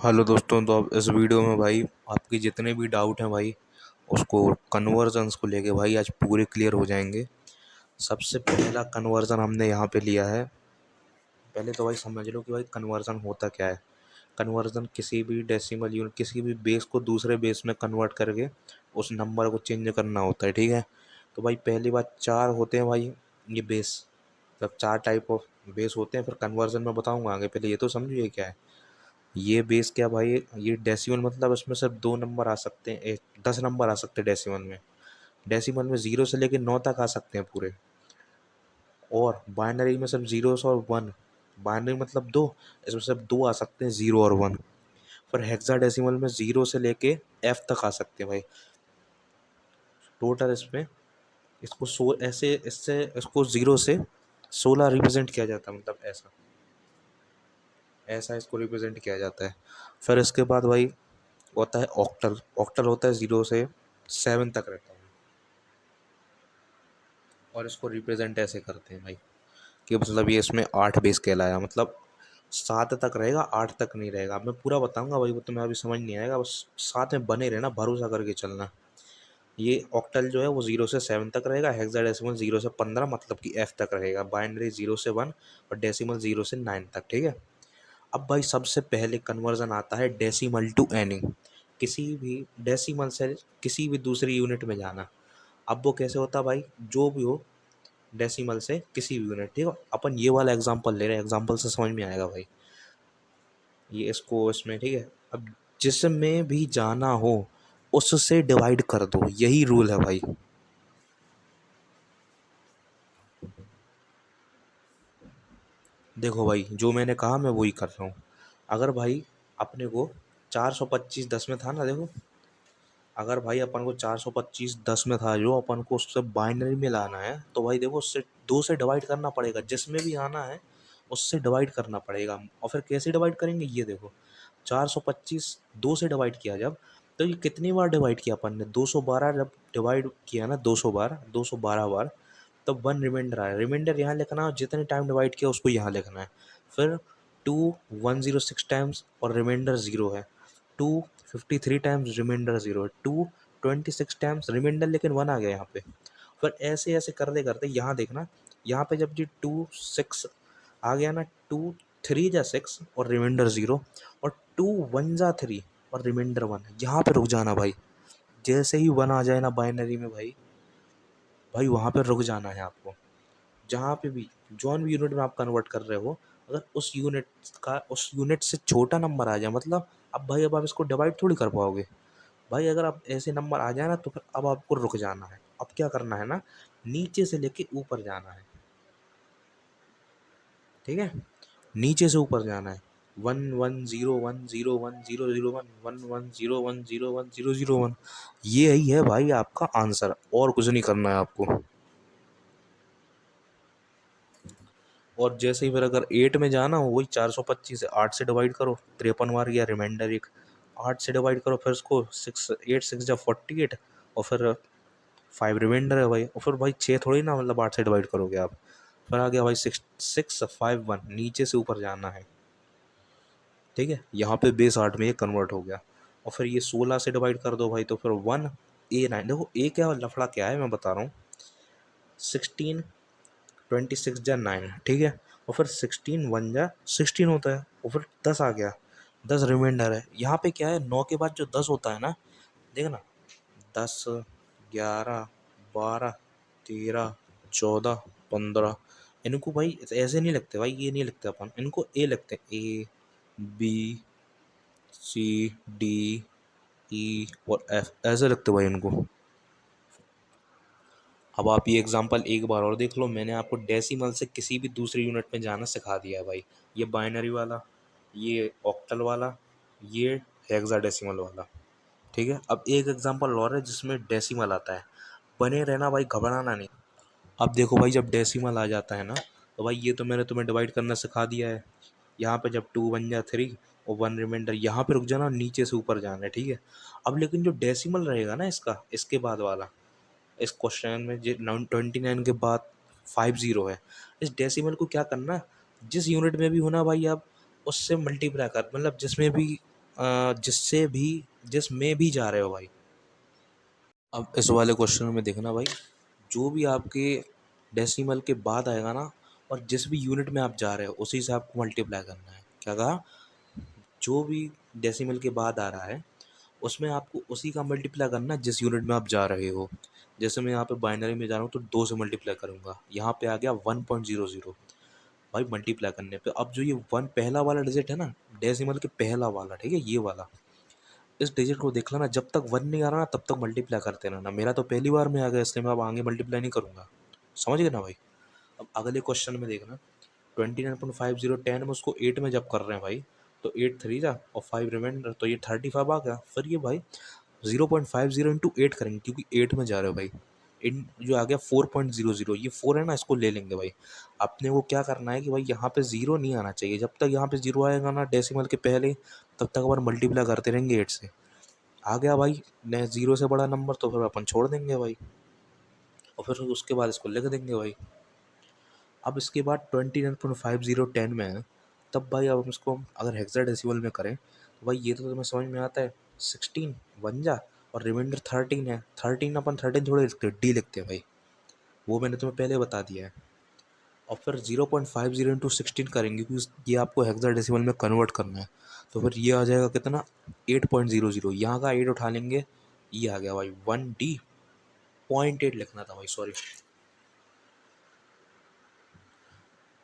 Hello दोस्तों। तो अब इस वीडियो में भाई आपके जितने भी डाउट हैं भाई उसको कन्वर्जन्स को लेके भाई आज पूरे क्लियर हो जाएंगे। सबसे पहला कन्वर्जन हमने यहाँ पे लिया है। पहले तो भाई समझ लो कि भाई कन्वर्जन होता क्या है। कन्वर्जन किसी भी डेसिमल यूनिट किसी भी बेस को दूसरे बेस में कन्वर्ट करके उस नंबर को चेंज करना होता है, ठीक है। तो भाई पहली बात, चार होते हैं भाई ये बेस, मतलब चार टाइप ऑफ बेस होते हैं। फिर कन्वर्जन में बताऊंगा आगे, पहले ये तो समझिए क्या है ये बेस। क्या भाई, ये डेसिमल मतलब इसमें सिर्फ दो नंबर आ सकते हैं, 10 नंबर आ सकते हैं डेसिमल में। डेसिमल में 0 से लेकर 9 तक आ सकते हैं पूरे। और बाइनरी में सिर्फ 0 और 1, बाइनरी मतलब दो, इसमें सिर्फ दो आ सकते हैं, 0 और 1। पर हेक्साडेसिमल में 0 से लेके F तक आ सकते हैं भाई टोटल। इसमें इसको ऐसे इससे इसको 0 से 16 रिप्रेजेंट किया जाता है, मतलब ऐसा ऐसा इसको रिप्रेजेंट किया जाता है। फिर इसके बाद भाई होता है ऑक्टल। ऑक्टल होता है 0 से 7 तक रहता है। और इसको रिप्रेजेंट ऐसे करते हैं भाई कि मतलब ये इसमें 8 बेस कहलाया, मतलब 7 तक रहेगा, 8 तक नहीं रहेगा। मैं पूरा बताऊंगा भाई, वो तुम्हें अभी समझ नहीं आएगा, बस साथ में बने रहना, भरोसा करके चलना। ये ऑक्टल जो है वो 0 से 7 तक रहेगा। हेक्साडेसिमल 0 से 15 मतलब कि F तक रहेगा। बाइनरी 0 से 1 और डेसिमल 0 से 9 तक, ठीक है। अब भाई सबसे पहले कन्वर्जन आता है डेसिमल टू एनी। किसी भी डेसिमल से किसी भी दूसरी यूनिट में जाना। अब वो कैसे होता है भाई, जो भी हो डेसिमल से किसी भी यूनिट, ठीक है। अपन ये वाला एग्जांपल ले रहे हैं, एग्जांपल से समझ में आएगा भाई। ये इसको इसमें, ठीक है। अब जिसमें भी जाना हो उससे डिवाइड कर दो, यही रूल है भाई। देखो भाई, जो मैंने कहा मैं वही कर रहा हूँ। अगर भाई अपने को 425 10 में था ना, देखो, अगर भाई अपन को 425 10 में था, जो अपन को उससे बाइनरी में लाना है, तो भाई देखो उससे 2 से डिवाइड करना पड़ेगा। जिसमें भी आना है उससे डिवाइड करना पड़ेगा। और फिर कैसे डिवाइड करेंगे, ये देखो, 425 2 से डिवाइड किया जब, तो ये कितनी बार डिवाइड किया अपन ने, 212 जब डिवाइड किया ना, 200 बार, 212 बार, तब वन रिमाइंडर आया। रिमाइंडर यहाँ लिखना है और जितने टाइम डिवाइड किया उसको यहाँ लिखना है। फिर 106 टाइम्स और रिमाइंडर 0 है। 253 टाइम्स रिमाइंडर 0 है। 226 टाइम्स रिमाइंडर लेकिन 1 आ गया यहाँ पे। फिर ऐसे ऐसे करते करते यहाँ देखना, यहाँ पे जब जी 26 आ गया ना, 2 3 जा 6 और रिमाइंडर 0, और 2 1 जा 3 और रिमाइंडर 1, यहाँ पे रुक जाना भाई। जैसे ही 1 आ जाए ना बाइनरी में भाई, भाई वहाँ पे रुक जाना है आपको। जहाँ पे भी जौन भी यूनिट में आप कन्वर्ट कर रहे हो, अगर उस यूनिट से छोटा नंबर आ जाए, मतलब अब भाई अब आप इसको डिवाइड थोड़ी कर पाओगे भाई। अगर आप ऐसे नंबर आ जाए ना, तो फिर अब आपको रुक जाना है। अब क्या करना है ना, नीचे से लेके ऊपर जाना है, ठीक है। नीचे से ऊपर जाना है। 110101001001 110101001001, ये ही है भाई आपका आंसर, और कुछ नहीं करना है आपको। और जैसे ही फिर अगर 8 में जाना हो, वही 425 से 8 से डिवाइड करो, 53 बार गया, रिमाइंडर एक, 8 से डिवाइड करो, फिर उसको 6 8 6 जा 48, और फिर 5 रिमाइंडर है भाई। और फिर भाई 6 थोड़ी ना, मतलब 8 से डिवाइड करोगे आप। फिर आ गया भाई 6 6 5 1, नीचे से ऊपर जाना है, ठीक है। यहाँ पे बेस 8 में ये कन्वर्ट हो गया। और फिर ये 16 से डिवाइड कर दो भाई, तो फिर 1 A 9, देखो ए क्या लफड़ा क्या है मैं बता रहा हूँ। 16 26 जा 9, ठीक है। और फिर 16 1 जा 16 होता है, और फिर 10 आ गया, 10 रिमाइंडर है। यहाँ पे क्या है, 9 के बाद जो 10 होता है ना, देखना, 10 11 12 13 14 15, इनको भाई ऐसे नहीं लगते भाई, ये नहीं लगते अपन, इनको ए लगते हैं, A B C D E और F, ऐसे लगते भाई इनको। अब आप ये एग्जांपल एक बार और देख लो, मैंने आपको डेसिमल से किसी भी दूसरी यूनिट में जाना सिखा दिया है भाई। ये बाइनरी वाला, ये ऑक्टल वाला, ये हेक्साडेसिमल वाला, ठीक है। अब एक एग्जांपल और है जिसमें डेसिमल आता है, बने रहना भाई, घबराना नहीं। अब देखो भाई, जब डेसिमल आ जाता है ना, तो भाई ये तो मैंने तुम्हें डिवाइड करना सिखा दिया है। यहाँ पे जब 2 1 जा 3 और 1 रिमाइंडर, यहाँ पे रुक जाना, नीचे से ऊपर जाना है, ठीक है। अब लेकिन जो डेसिमल रहेगा ना इसका, इसके बाद वाला, इस क्वेश्चन में जो 29 के बाद 50 है, इस डेसिमल को क्या करना, जिस यूनिट में भी होना भाई, आप उससे मल्टीप्लाई कर, मतलब जिसमें भी जिसमें भी जा रहे हो भाई। अब इस वाले क्वेश्चन में देखना भाई, जो भी आपके डेसिमल के बाद आएगा ना, और जिस भी यूनिट में आप जा रहे हो उसी से आपको मल्टीप्लाई करना है। क्या कहा? जो भी डेसिमल के बाद आ रहा है उसमें आपको उसी का मल्टीप्लाई करना है जिस यूनिट में आप जा रहे हो। जैसे मैं यहाँ पे बाइनरी में जा रहा हूँ तो 2 से मल्टीप्लाई करूँगा, यहाँ पे आ गया 1.00 भाई मल्टीप्लाई करने पे। अब जो ये वन पहला वाला डिजिट है ना, डेसिमल के पहला वाला, ठीक है, ये वाला, इस डिजिट को देख लेना, जब तक वन नहीं आ रहा ना तब तक मल्टीप्लाई करते रहना। मेरा तो पहली बार में आ गया इसलिए मैं अब आगे मल्टीप्लाई नहीं करूँगा। समझ गए ना भाई? अब अगले क्वेश्चन में देखना, 29.50 10 में उसको 8 में जब कर रहे हैं भाई, तो 8 थ्री जा और 5 रिमाइंडर, तो ये 35 आ गया। फिर ये भाई 0.50 इंटू 8 करेंगे क्योंकि 8 में जा रहे हो भाई। इन जो आ गया 4.00, ये 4 है ना, इसको ले लेंगे भाई। अपने को क्या करना है कि भाई यहाँ पे ज़ीरो नहीं आना चाहिए। जब तक यहाँ पे ज़ीरो आएगा ना डेसिमल के पहले, तब तक अपन मल्टीप्लाई करते रहेंगे 8 से। आ गया भाई ने ज़ीरो से बड़ा नंबर, तो फिर अपन छोड़ देंगे भाई, और फिर उसके बाद इसको लिख देंगे भाई। अब इसके बाद 29.50 10 में है, तब भाई अब हम इसको अगर हेक्साडेसिमल में करें तो भाई ये तो तुम्हें समझ में आता है, 16 बन जा, और रिमाइंडर 13 है। 13 अपन 13 थोड़े लिखते, डी लिखते हैं भाई, वो मैंने तुम्हें पहले बता दिया है। और फिर 0.50 इंटू 16 करेंगे क्योंकि ये आपको हेक्साडेसिमल में कन्वर्ट करना है। तो फिर ये आ जाएगा कितना, 8.00, यहाँ का 8 उठा लेंगे, ये आ गया भाई 1D 0.8 लिखना था भाई, सॉरी।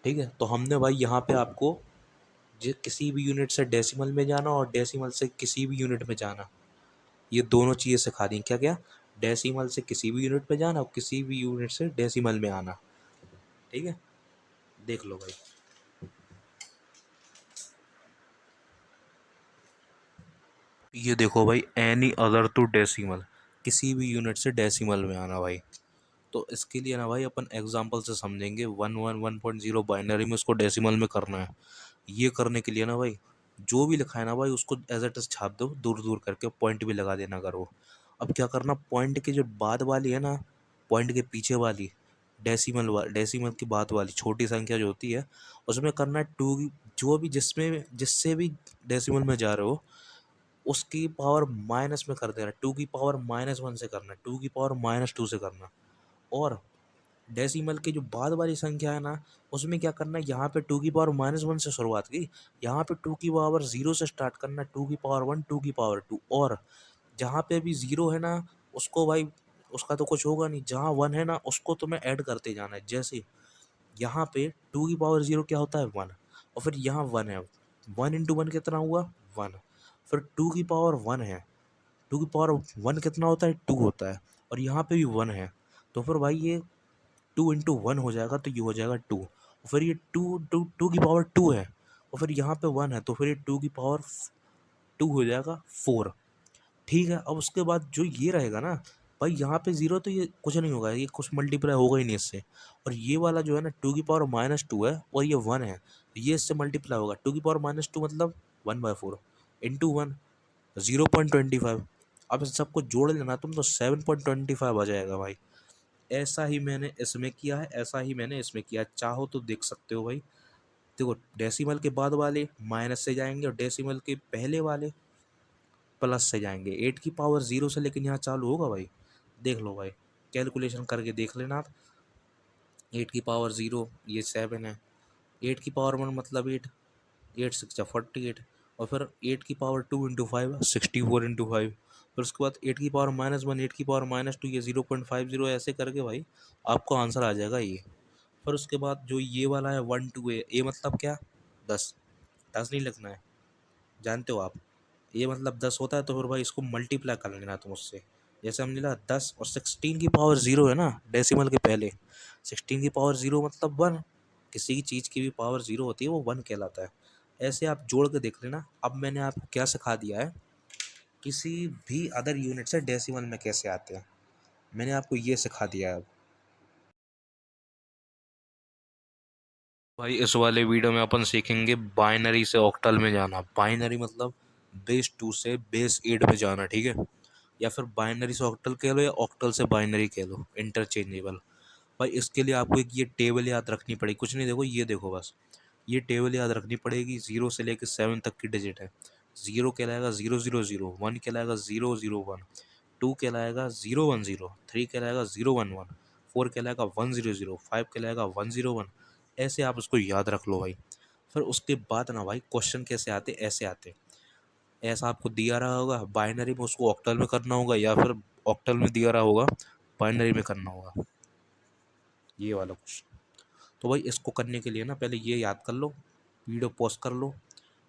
ठीक है, तो हमने भाई यहाँ पे आपको जो किसी भी यूनिट से डेसिमल में जाना और डेसिमल से किसी भी यूनिट में जाना, ये दोनों चीज़ें सिखा दी। क्या क्या? डेसिमल से किसी भी यूनिट में जाना और किसी भी यूनिट से डेसिमल में आना। ठीक है, देख लो भाई। ये देखो भाई, एनी अदर टू डेसिमल, किसी भी यूनिट से डेसिमल में आना भाई। तो इसके लिए ना भाई अपन एग्जांपल से समझेंगे। 1.1.0 बाइनरी में उसको डेसिमल में करना है। ये करने के लिए ना भाई, जो भी लिखा है ना भाई उसको एज इट इज छाप दो, दूर दूर करके पॉइंट भी लगा देना करो। अब क्या करना, पॉइंट के जो बाद वाली है ना, पॉइंट के पीछे वाली डेसिमल की बाद वाली छोटी संख्या जो होती है, उसमें करना है टू। जो भी जिससे भी डेसिमल में जा रहे हो उसकी पावर माइनस में कर देना, 2 की पावर -1 से करना, 2 की पावर -2 से करना। और डेसिमल के जो बाद वाली संख्या है ना, उसमें क्या करना है, यहाँ पे 2 की पावर -1 से शुरुआत की, यहाँ पे 2 की पावर 0 से स्टार्ट करना, 2 की पावर 1 2 की पावर 2। और जहाँ पे भी ज़ीरो है ना, उसको भाई उसका तो कुछ होगा नहीं, जहाँ वन है ना उसको तुम्हें ऐड करते जाना है। जैसे यहाँ पे 2 की पावर 0 क्या होता है, 1, और फिर यहाँ 1 है, 1 इंटू 1 कितना हुआ, 1। फिर 2 की पावर 1 है, 2 की पावर 1 कितना होता है, 2 होता है, और यहाँ पे भी 1 है। तो फिर भाई ये 2 इंटू 1 हो जाएगा, तो ये हो जाएगा 2। फिर ये 2 की पावर 2 है, और फिर यहाँ पे 1 है, तो फिर ये 2 की पावर 2 हो जाएगा 4। ठीक है, अब उसके बाद जो ये रहेगा ना भाई, यहाँ पे ज़ीरो, तो ये कुछ नहीं होगा, ये कुछ मल्टीप्लाई होगा ही नहीं इससे। और ये वाला जो है ना 2 की पावर -2 है और ये 1 है, ये इससे मल्टीप्लाई होगा। 2 की पावर -2 मतलब 1/4 इंटू 1, 0.25। अब इन सबको जोड़ लेना तुम तो 7.25 आ जाएगा भाई। ऐसा ही मैंने इसमें किया है, ऐसा ही मैंने इसमें किया है, चाहो तो देख सकते हो भाई। देखो, डेसिमल के बाद वाले माइनस से जाएंगे और डेसिमल के पहले वाले प्लस से जाएंगे। 8 की पावर 0 से लेकिन यहाँ चालू होगा भाई, देख लो भाई, कैलकुलेशन करके देख लेना आप। 8 की पावर 0 ये 7 है, 8 की पावर 1 मतलब 8, 8 6 48, और फिर 8 की पावर 2 इंटू 5 64 इंटू 5। फिर उसके बाद 8 की पावर -1 8 की पावर -2 ये 0.50, ऐसे करके भाई आपको आंसर आ जाएगा ये। फिर उसके बाद जो ये वाला है 1 2 ए मतलब क्या, 10। 10 नहीं लिखना है, जानते हो आप, ये मतलब 10 होता है, तो फिर भाई इसको मल्टीप्लाई कर लेना तुम उससे। जैसे हमने लिखा 10, और 16 की पावर 0 है ना डेसिमल के पहले, 16 की पावर 0 मतलब 1। किसी की चीज़ की भी पावर 0 होती है वो 1 कहलाता है। ऐसे आप जोड़ के देख लेना। अब मैंने आपको क्या सिखा दिया है, किसी भी अदर यूनिट से डेसिमल में कैसे आते हैं, मैंने आपको ये सिखा दिया है। भाई इस वाले वीडियो में अपन सीखेंगे बाइनरी से ऑक्टल में जाना। बाइनरी मतलब बेस 2 से बेस 8 पे जाना, ठीक है, या फिर बाइनरी से ऑक्टल कह लो या ऑक्टल से बाइनरी कह लो, इंटरचेंजेबल। भाई इसके लिए आपको एक ये टेबल याद रखनी पड़ेगी, कुछ नहीं, देखो ये देखो बस, ये टेबल याद रखनी पड़ेगी। 0 से लेकर 7 तक की डिजिट है, 0 कहलाएगा 000, 1 कहलाएगा 001, 2 कहलाएगा 010, 3 कहलाएगा 011, 4 कहलाएगा 100, 5 कहलाएगा 101। ऐसे आप उसको याद रख लो भाई। फिर उसके बाद ना भाई क्वेश्चन कैसे आते, ऐसे आते। ऐसा आपको दिया रहा होगा बाइनरी में, उसको ऑक्टल में करना होगा, या फिर ऑक्टल में दिया रहा होगा बाइनरी में करना होगा, ये वाला क्वेश्चन। तो भाई इसको करने के लिए ना पहले ये याद कर लो, वीडियो पॉज कर लो,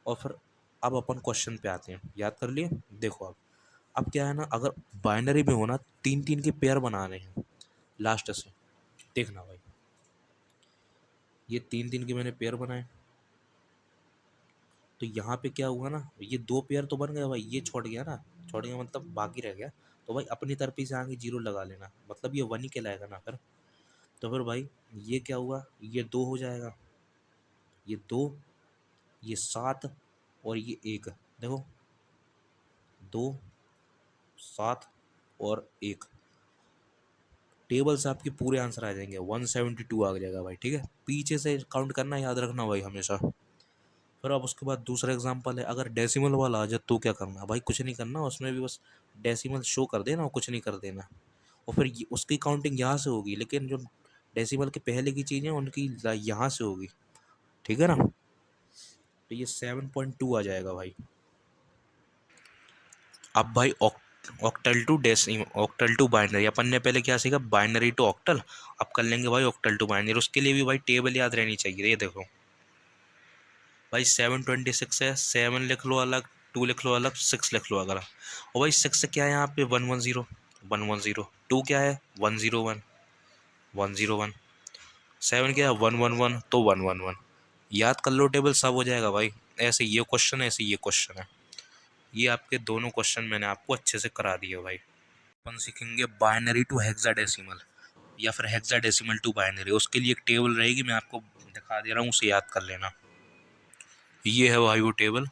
और फिर अब अपन क्वेश्चन पे आते हैं। याद कर लिए? देखो अब क्या है ना, अगर बाइनरी में होना 3-3 के पेयर बनाने हैं लास्ट से। देखना भाई, ये 3-3 के मैंने पेयर बनाए, तो यहाँ पे क्या हुआ ना, ये 2 पेयर तो बन गए भाई, ये छोड़ गया ना, छोड़ गया मतलब बाकी रह गया। तो भाई अपनी तरफ ही से आगे 0 लगा लेना, मतलब ये 1 ही कहलाएगा ना फिर। तो फिर भाई ये क्या हुआ, ये 2 हो जाएगा, ये 2, ये 7 और ये 1। देखो 2, 7 और 1, टेबल से आपके पूरे आंसर आ जाएंगे, 172 आ जाएगा भाई। ठीक है, पीछे से काउंट करना याद रखना भाई हमेशा। फिर अब उसके बाद दूसरा एग्जांपल है, अगर डेसिमल वाला आ जाए तो क्या करना भाई, कुछ नहीं करना, उसमें भी बस डेसिमल शो कर देना और कुछ नहीं कर देना। और फिर उसकी काउंटिंग यहाँ से होगी, लेकिन जो डेसिमल के पहले की चीज़ें उनकी यहाँ से होगी। ठीक है ना, तो ये 7.2 आ जाएगा भाई। अब भाई octal to octal to binary, अपन ने पहले क्या सीखा, बाइनरी टू ऑक्टल। अब कर लेंगे भाई ऑक्टल टू बाइनरी। उसके लिए भी भाई टेबल याद रहनी चाहिए। ये देखो भाई 726 है, 7 लिख लो अलग, 2 लिख लो अलग, 6 लिख लो अगर। और भाई 6 क्या है यहाँ पे, 110, 110। 2 क्या है, 101, 101। 7 क्या है, 111, तो 111। याद कर लो, टेबल सब हो जाएगा भाई। ऐसे ये क्वेश्चन है, ऐसे ये क्वेश्चन है। ये आपके दोनों क्वेश्चन मैंने आपको अच्छे से करा दिए भाई। अपन सीखेंगे बाइनरी टू हेक्साडेसिमल, या फिर हेक्साडेसिमल टू बाइनरी। उसके लिए एक टेबल रहेगी, मैं आपको दिखा दे रहा हूँ, उसे याद कर लेना। ये है भाई वो टेबल,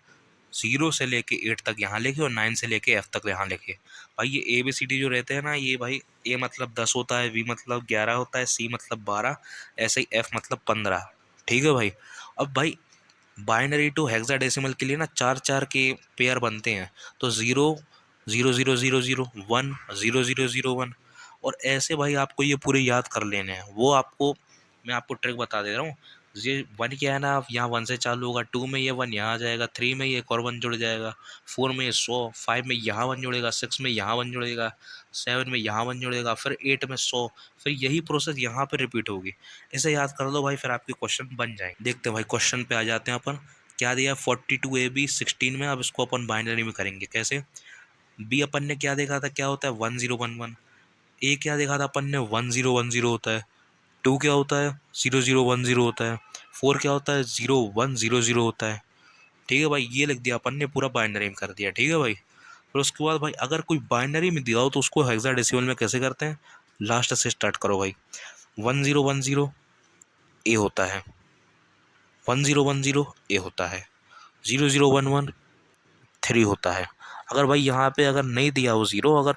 0 से लेके 8 तक यहाँ लिखे और 9 से लेके F तक यहाँ लिखे। भाई ये ABCD जो रहते हैं ना, ये भाई A मतलब 10 होता है, B मतलब 11 होता है, C मतलब 12, ऐसे ही F मतलब 15। ठीक है भाई। अब भाई बाइनरी टू हेक्साडेसिमल के लिए ना 4-4 के पेयर बनते हैं, तो 0 0 0 0 0 1 0 0 0 1, और ऐसे भाई आपको ये पूरे याद कर लेने हैं। वो आपको मैं आपको ट्रिक बता दे रहा हूँ। ये 1 क्या है ना, आप यहाँ 1 से चालू होगा, 2 में ये 1 यहाँ आ जाएगा, 3 में ये एक और 1 जुड़ जाएगा, 4 में ये 100, 5 में यहाँ 1 जुड़ेगा, 6 में यहाँ 1 जुड़ेगा, 7 में यहाँ 1 जुड़ेगा, फिर 8 में 100। फिर यही प्रोसेस यहाँ पे रिपीट होगी। इसे याद कर लो भाई, फिर आपके क्वेश्चन बन जाएंगे। देखते हैं भाई, क्वेश्चन पे आ जाते हैं अपन। क्या दिया, 42AB 16 में। अब इसको अपन बाइनरी में करेंगे कैसे। बी अपन ने क्या देखा था, क्या होता है, 1011। ए क्या देखा था अपन ने, 1010 होता है। 2 क्या होता है, 0010 होता है। 4 क्या होता है, 0100 होता है। ठीक है भाई, ये लिख दिया अपन ने, पूरा बाइनरी में कर दिया। ठीक है भाई। फिर उसके बाद भाई अगर कोई बाइनरी में दिया हो तो उसको हेक्साडेसिमल में कैसे करते हैं, लास्ट से स्टार्ट करो भाई। 1010 ए होता है, 1010 ए होता है, 0011 3 होता है। अगर भाई यहाँ पे अगर नहीं दिया हो 0, अगर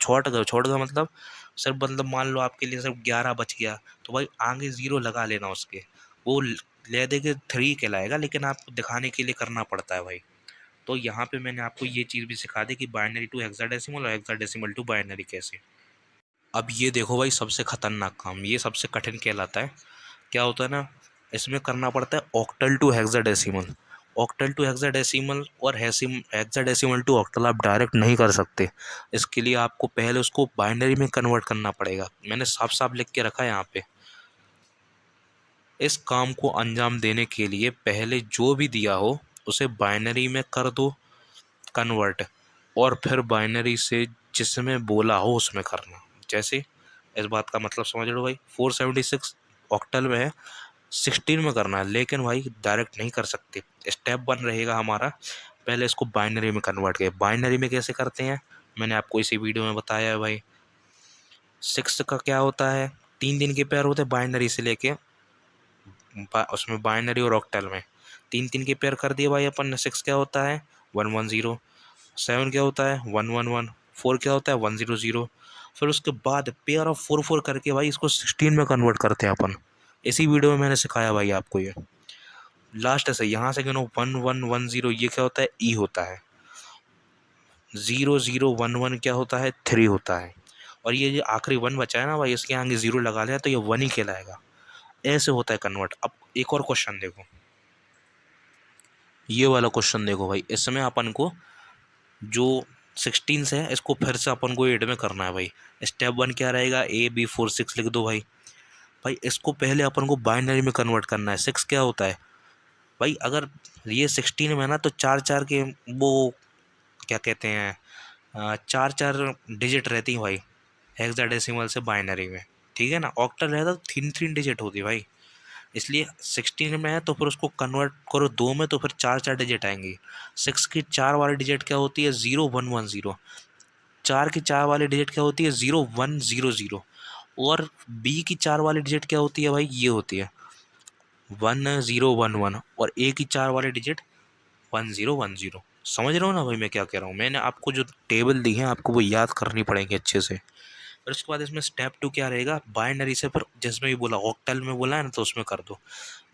छोड़ गया मतलब सिर्फ, मतलब मान लो आपके लिए सिर्फ 11 बच गया, तो भाई आगे 0 लगा लेना उसके, वो ले दे के 3 कहलाएगा, लेकिन आपको दिखाने के लिए करना पड़ता है भाई। तो यहाँ पे मैंने आपको ये चीज़ भी सिखा दी कि बाइनरी टू हेक्साडेसिमल और हेक्साडेसिमल टू बाइनरी कैसे। अब ये देखो भाई, सबसे खतरनाक काम, ये सबसे कठिन कहलाता है। क्या होता है ना, इसमें करना पड़ता है octal to hexadecimal. Octal to hexadecimal और हेक्साडेसिमल टू ऑक्टल आप डायरेक्ट नहीं कर सकते। इसके लिए आपको पहले उसको बाइनरी में कन्वर्ट करना पड़ेगा। मैंने साफ साफ लिख के रखा है यहाँ पे। इस काम को अंजाम देने के लिए पहले जो भी दिया हो उसे बाइनरी में कर दो कन्वर्ट, और फिर बाइनरी से जिसमें बोला हो उसमें करना। जैसे इस बात का मतलब समझ लो भाई, 476 ऑक्टल में है, 16 में करना है, लेकिन भाई डायरेक्ट नहीं कर सकते। स्टेप 1 रहेगा हमारा, पहले इसको बाइनरी में कन्वर्ट करें। बाइनरी में कैसे करते हैं, मैंने आपको इसी वीडियो में बताया है भाई। 6 का क्या होता है, 3 के पेयर होते हैं बाइनरी से लेके, उसमें बाइनरी और ऑक्टल में 3 के पेयर कर दिए भाई अपन ने। 6 क्या होता है, 110। 7 क्या होता है, 111। 4 क्या होता है, 100। फिर उसके बाद पेयर ऑफ 4 करके भाई इसको 16 में कन्वर्ट करते हैं अपन। इसी वीडियो में मैंने सिखाया भाई आपको ये। लास्ट से यहाँ से गिनो 1110, ये क्या होता है? ई होता है। 0011 क्या होता है? 3 होता है। और ये जो आखिरी 1 बचा है ना भाई, इसके आगे 0 लगा लिया तो ये 1 ही कहलाएगा। ऐसे होता है कन्वर्ट। अब एक और क्वेश्चन देखो, ये वाला क्वेश्चन देखो भाई। इसमें अपन को जो 16 से है इसको फिर से अपन को 8 में करना है भाई। स्टेप 1 क्या रहेगा? AB46 लिख दो भाई। भाई इसको पहले अपन को बाइनरी में कन्वर्ट करना है। 6 क्या होता है भाई? अगर ये 16 में ना तो 4 4 के वो क्या कहते हैं, 4 4 डिजिट रहती हैं भाई हेक्साडेसिमल से बाइनरी में, ठीक है ना। ऑक्टल रहता तो 3 3 डिजिट होती भाई। इसलिए 16 में है तो फिर उसको कन्वर्ट करो 2 में, तो फिर 4 4 डिजिट आएंगी। 6 की 4 वाली डिजिट क्या होती है? 0110। 4 की 4 वाली डिजिट क्या होती है? 0100। और बी की 4 वाली डिजिट क्या होती है भाई? ये होती है 1011। और ए की 4 वाली डिजिट 1010। समझ रहे हो ना भाई मैं क्या कह रहा हूँ? मैंने आपको जो टेबल दी है आपको वो याद करनी पड़ेगी अच्छे से। फिर उसके बाद इसमें स्टेप 2 क्या रहेगा? बाइनरी से फिर जिसमें भी बोला ऑक्टल में बोला है ना तो उसमें कर दो।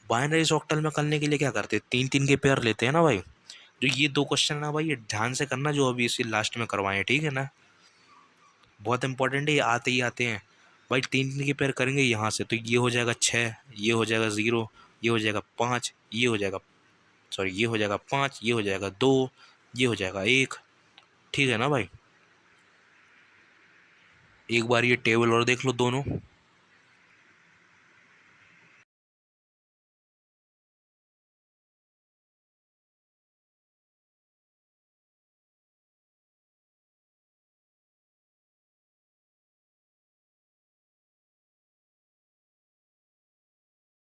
बाइनरी से ऑक्टल में करने के लिए क्या करते हैं? 3 3 के पेयर लेते हैं ना भाई। जो ये 2 क्वेश्चन है ना भाई, ये ध्यान से करना जो अभी इसी लास्ट में करवाए, ठीक है ना। बहुत इंपॉर्टेंट है, ये आते ही आते हैं भाई। 3 3 के पेयर करेंगे यहाँ से तो ये हो जाएगा 6, ये हो जाएगा 0, ये हो जाएगा 5, ये हो जाएगा, सॉरी ये हो जाएगा 5, ये हो जाएगा 2, ये हो जाएगा 1, ठीक है ना भाई। एक बार ये टेबल और देख लो दोनों।